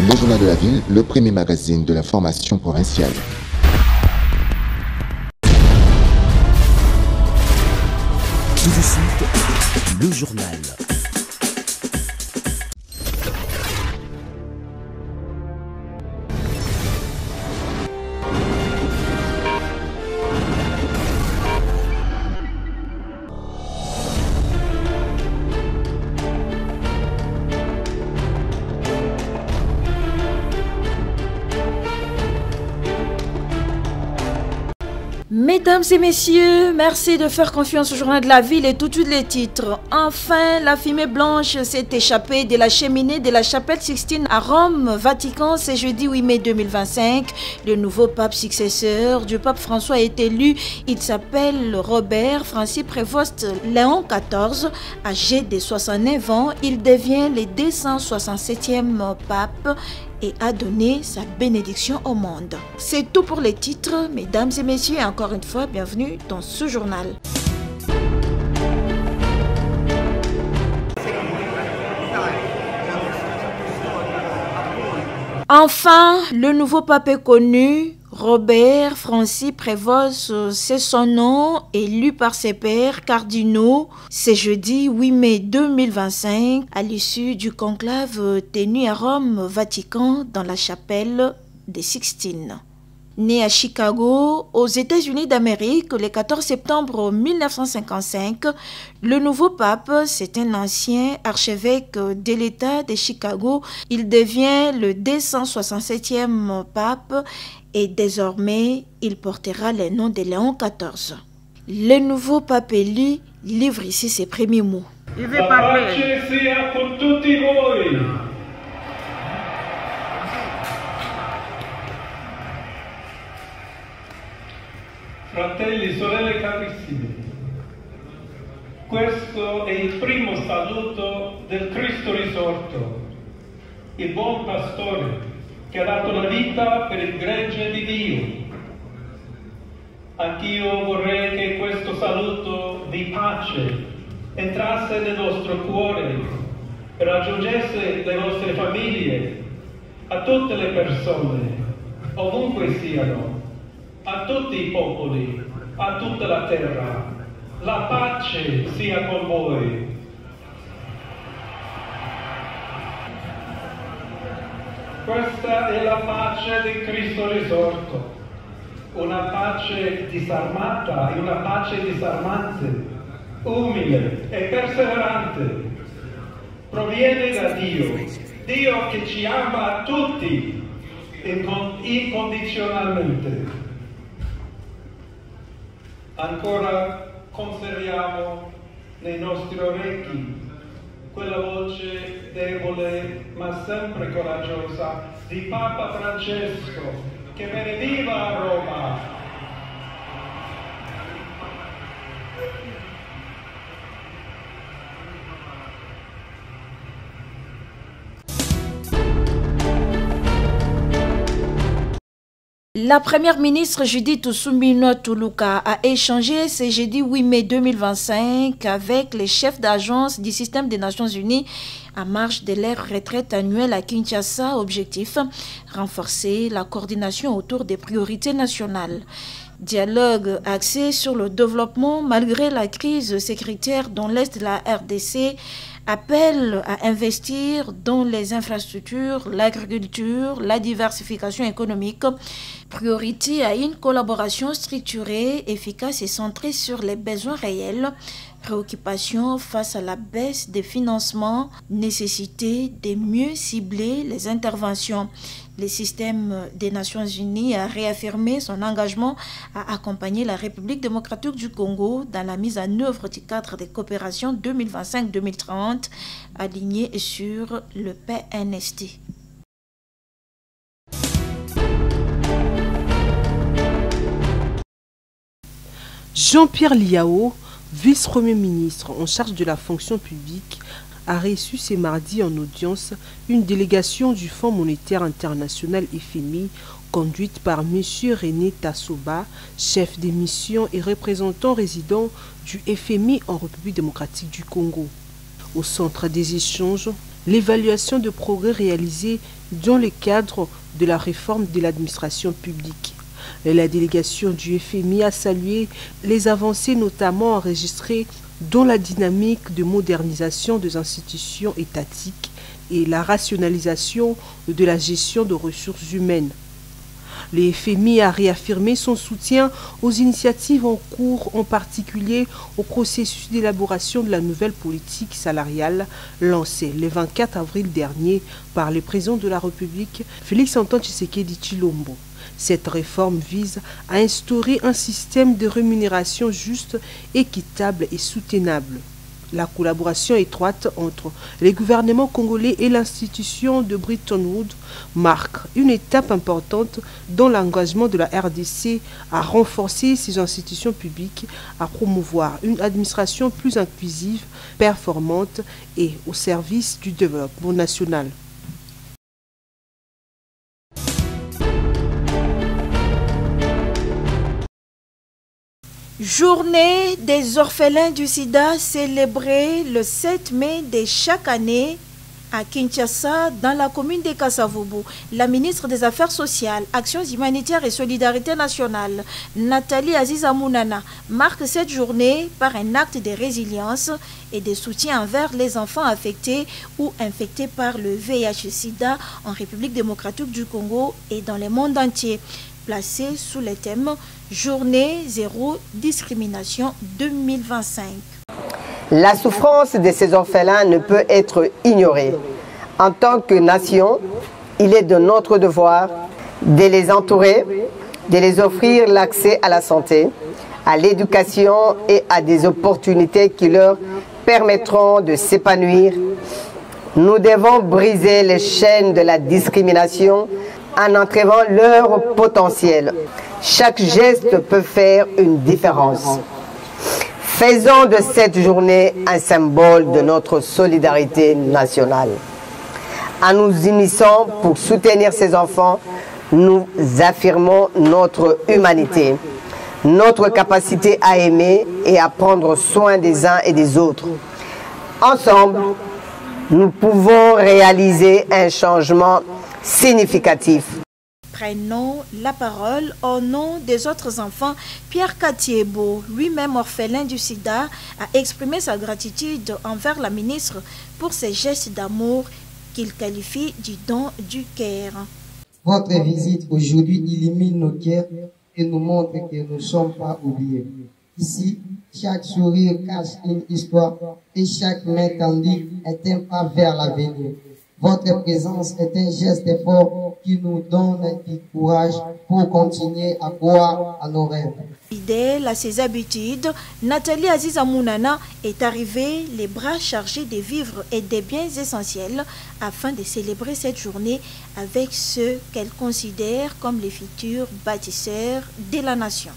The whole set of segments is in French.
Le Journal de la Ville, le premier magazine de l'information provinciale. Tout de suite, le journal. Mesdames et messieurs, merci de faire confiance au Journal de la Ville et tout de suite les titres. Enfin, la fumée blanche s'est échappée de la cheminée de la chapelle Sixtine à Rome, Vatican, c'est jeudi 8 mai 2025. Le nouveau pape successeur du pape François est élu. Il s'appelle Robert Francis Prévost Léon XIV. Âgé de 69 ans, il devient le 267e pape et a donné sa bénédiction au monde. C'est tout pour les titres, mesdames et messieurs, et encore une fois, bienvenue dans ce journal. Enfin, le nouveau pape est connu. Robert Francis Prévost, c'est son nom, élu par ses pairs cardinaux. C'est jeudi 8 mai 2025, à l'issue du conclave tenu à Rome, Vatican, dans la chapelle des Sixtines. Né à Chicago, aux États-Unis d'Amérique, le 14 septembre 1955, le nouveau pape, c'est un ancien archevêque de l'État de Chicago. Il devient le 267e pape et désormais, il portera le nom de Léon XIV. Le nouveau pape élu livre ici ses premiers mots. Il veut parler. Fratelli e sorelle carissimi, questo è il primo saluto del Cristo risorto, il buon pastore che ha dato la vita per il gregge di Dio. Anch'io vorrei che questo saluto di pace entrasse nel nostro cuore e raggiungesse le nostre famiglie, a tutte le persone, ovunque siano, a tutti i popoli, a tutta la terra. La pace sia con voi. Questa è la pace di Cristo risorto, una pace disarmata e una pace disarmante, umile e perseverante. Proviene da Dio, Dio che ci ama a tutti incondizionalmente. Ancora conserviamo nei nostri orecchi quella voce debole ma sempre coraggiosa di Papa Francesco che benediva a Roma. La première ministre Judith Suminwa Tuluka a échangé ce jeudi 8 mai 2025 avec les chefs d'agence du système des Nations Unies en marge de leur retraite annuelle à Kinshasa. Objectif, renforcer la coordination autour des priorités nationales. Dialogue axé sur le développement malgré la crise sécuritaire dans l'est de la RDC. Appel à investir dans les infrastructures, l'agriculture, la diversification économique. Priorité à une collaboration structurée, efficace et centrée sur les besoins réels. Préoccupation face à la baisse des financements. Nécessité de mieux cibler les interventions. Le système des Nations Unies a réaffirmé son engagement à accompagner la République démocratique du Congo dans la mise en œuvre du cadre de coopération 2025-2030 aligné sur le PNST. Jean-Pierre Liao, vice-premier ministre en charge de la fonction publique, a reçu ce mardi en audience une délégation du Fonds monétaire international FMI conduite par M. René Tassoba, chef des missions et représentant résident du FMI en République démocratique du Congo. Au centre des échanges, l'évaluation de progrès réalisés dans le cadre de la réforme de l'administration publique. La délégation du FMI a salué les avancées notamment enregistrées dans la dynamique de modernisation des institutions étatiques et la rationalisation de la gestion de ressources humaines. Le FMI a réaffirmé son soutien aux initiatives en cours, en particulier au processus d'élaboration de la nouvelle politique salariale lancée le 24 avril dernier par le président de la République, Félix-Antoine Tshisekedi Tshilombo. Cette réforme vise à instaurer un système de rémunération juste, équitable et soutenable. La collaboration étroite entre les gouvernements congolais et l'institution de Bretton Woods marque une étape importante dans l'engagement de la RDC à renforcer ses institutions publiques, à promouvoir une administration plus inclusive, performante et au service du développement national. Journée des orphelins du sida célébrée le 7 mai de chaque année à Kinshasa, dans la commune de Kasavubu. La ministre des Affaires sociales, Actions humanitaires et solidarité nationale, Nathalie Aziza Mounana, marque cette journée par un acte de résilience et de soutien envers les enfants affectés ou infectés par le VIH-Sida en République démocratique du Congo et dans le monde entier, placé sous le thème Journée zéro discrimination 2025. La souffrance de ces orphelins ne peut être ignorée. En tant que nation, il est de notre devoir de les entourer, de les offrir l'accès à la santé, à l'éducation et à des opportunités qui leur permettront de s'épanouir. Nous devons briser les chaînes de la discrimination en entraînant leur potentiel. Chaque geste peut faire une différence. Faisons de cette journée un symbole de notre solidarité nationale. En nous unissant pour soutenir ces enfants, nous affirmons notre humanité, notre capacité à aimer et à prendre soin des uns et des autres. Ensemble, nous pouvons réaliser un changement significatif. Prenons la parole au nom des autres enfants. Pierre Katiebo, lui-même orphelin du sida, a exprimé sa gratitude envers la ministre pour ses gestes d'amour qu'il qualifie du don du cœur. Votre visite aujourd'hui illumine nos cœurs et nous montre que nous ne sommes pas oubliés. Ici, chaque sourire cache une histoire et chaque main tendue est un pas vers l'avenir. Votre présence est un geste fort qui nous donne du courage pour continuer à croire à nos rêves. Fidèle à ses habitudes, Nathalie Aziza Mounana est arrivée les bras chargés de vivres et des biens essentiels afin de célébrer cette journée avec ceux qu'elle considère comme les futurs bâtisseurs de la nation.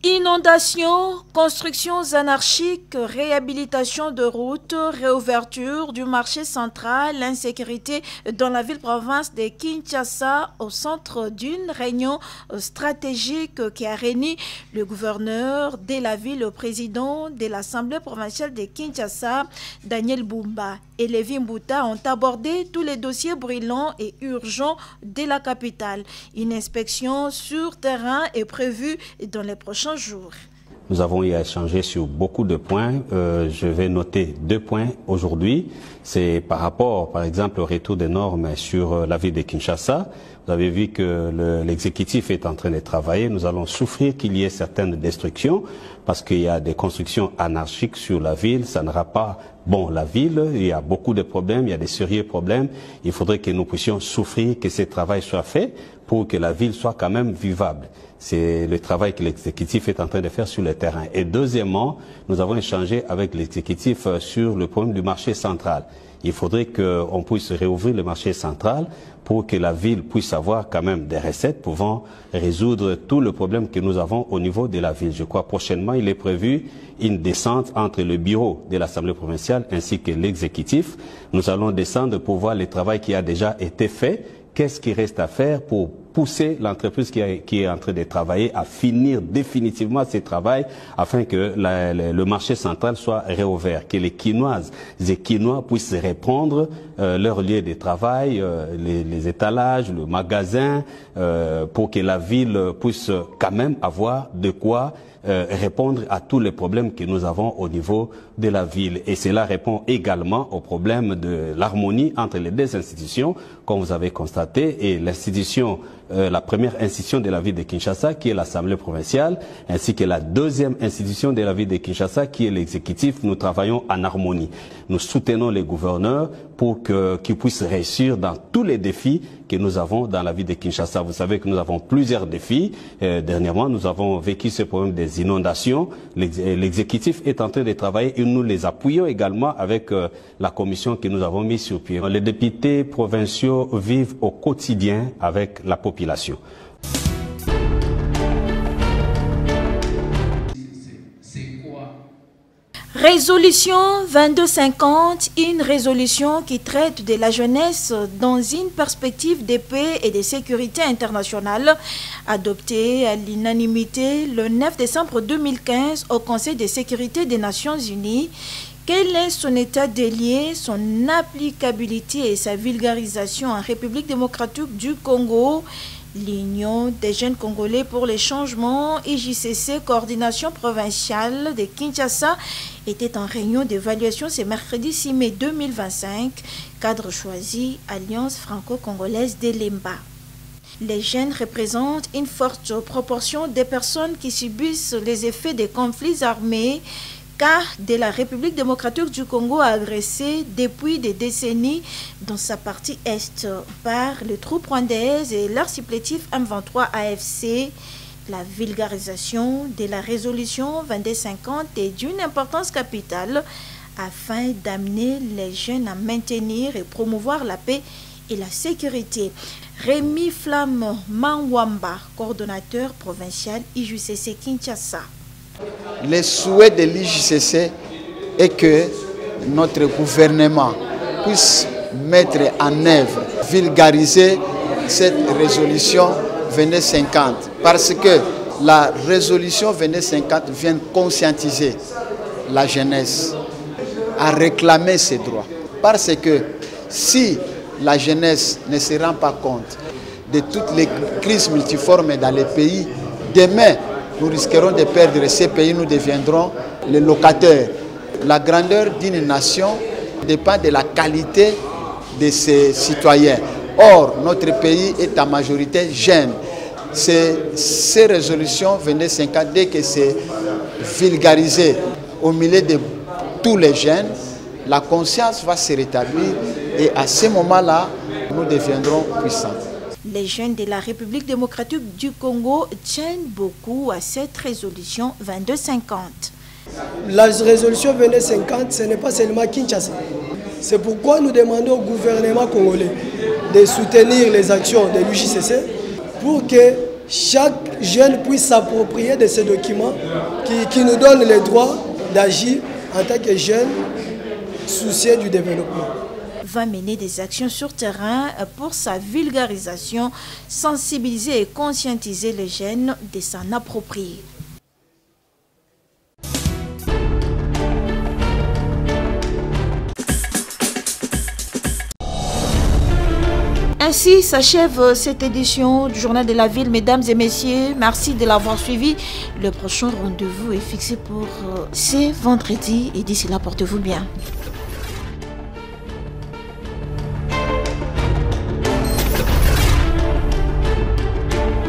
Inondations, constructions anarchiques, réhabilitation de routes, réouverture du marché central, l'insécurité dans la ville-province de Kinshasa au centre d'une réunion stratégique qui a réuni le gouverneur de la ville, le président de l'Assemblée provinciale de Kinshasa, Daniel Bumba, et Lévi Mbouta ont abordé tous les dossiers brûlants et urgents de la capitale. Une inspection sur terrain est prévue dans les prochains jours. Nous avons eu à échanger sur beaucoup de points. Je vais noter 2 points aujourd'hui. C'est par rapport, par exemple, au retour des normes sur la ville de Kinshasa. Vous avez vu que l'exécutif est en train de travailler. Nous allons souffrir qu'il y ait certaines destructions parce qu'il y a des constructions anarchiques sur la ville. Ça ne rend pas bon la ville. Il y a beaucoup de problèmes, il y a des sérieux problèmes. Il faudrait que nous puissions souffrir que ce travail soit fait pour que la ville soit quand même vivable. C'est le travail que l'exécutif est en train de faire sur le terrain. Et deuxièmement, nous avons échangé avec l'exécutif sur le problème du marché central. Il faudrait qu'on puisse réouvrir le marché central pour que la ville puisse avoir quand même des recettes pouvant résoudre tout le problème que nous avons au niveau de la ville. Je crois prochainement, il est prévu une descente entre le bureau de l'Assemblée provinciale ainsi que l'exécutif. Nous allons descendre pour voir le travail qui a déjà été fait. Qu'est-ce qui reste à faire pour pousser l'entreprise qui est en train de travailler à finir définitivement ses travaux afin que le marché central soit réouvert, que les Quinoises et Quinois puissent reprendre leur lieu de travail, les étalages, le magasin, pour que la ville puisse quand même avoir de quoi répondre à tous les problèmes que nous avons au niveau de la ville. Et cela répond également au problème de l'harmonie entre les deux institutions, comme vous avez constaté, et l'institution, la première institution de la ville de Kinshasa, qui est l'Assemblée provinciale, ainsi que la deuxième institution de la ville de Kinshasa, qui est l'exécutif. Nous travaillons en harmonie. Nous soutenons les gouverneurs pour qu'ils puissent réussir dans tous les défis que nous avons dans la ville de Kinshasa. Vous savez que nous avons plusieurs défis. Dernièrement, nous avons vécu ce problème des inondations. L'exécutif est en train de travailler et nous les appuyons également avec la commission que nous avons mise sur pied. Les députés provinciaux vivent au quotidien avec la population. Résolution 2250, une résolution qui traite de la jeunesse dans une perspective de paix et de sécurité internationale, adoptée à l'unanimité le 9 décembre 2015 au Conseil de sécurité des Nations Unies. Quel est son état des lieux, son applicabilité et sa vulgarisation en République démocratique du Congo? L'Union des jeunes Congolais pour les changements, IJCC, coordination provinciale de Kinshasa, était en réunion d'évaluation ce mercredi 6 mai 2025, cadre choisi, Alliance franco-congolaise d'Elemba. Les jeunes représentent une forte proportion des personnes qui subissent les effets des conflits armés, car de la République démocratique du Congo a agressé depuis des décennies dans sa partie est par les troupes rwandaises et leur supplétif M23 AFC. La vulgarisation de la résolution 2250 est d'une importance capitale afin d'amener les jeunes à maintenir et promouvoir la paix et la sécurité. Rémi Flamme Manwamba, coordonnateur provincial IJCC Kinshasa. Le souhait de l'IJCC est que notre gouvernement puisse mettre en œuvre, vulgariser cette résolution 2250. Parce que la résolution 2250 vient conscientiser la jeunesse à réclamer ses droits. Parce que si la jeunesse ne se rend pas compte de toutes les crises multiformes dans les pays, demain, nous risquerons de perdre ces pays, nous deviendrons les locataires. La grandeur d'une nation dépend de la qualité de ses citoyens. Or, notre pays est en majorité jeune. Ces résolutions 2250, dès que c'est vulgarisé au milieu de tous les jeunes, la conscience va se rétablir et à ce moment-là, nous deviendrons puissants. Les jeunes de la République démocratique du Congo tiennent beaucoup à cette résolution 2250. La résolution 2250, ce n'est pas seulement Kinshasa. C'est pourquoi nous demandons au gouvernement congolais de soutenir les actions de l'UJCC pour que chaque jeune puisse s'approprier de ces documents qui nous donnent le droit d'agir en tant que jeune soucieux du développement. Va mener des actions sur terrain pour sa vulgarisation, sensibiliser et conscientiser les jeunes de s'en approprier. Ainsi s'achève cette édition du Journal de la Ville. Mesdames et messieurs, merci de l'avoir suivi. Le prochain rendez-vous est fixé pour ce vendredi et d'ici là, portez-vous bien.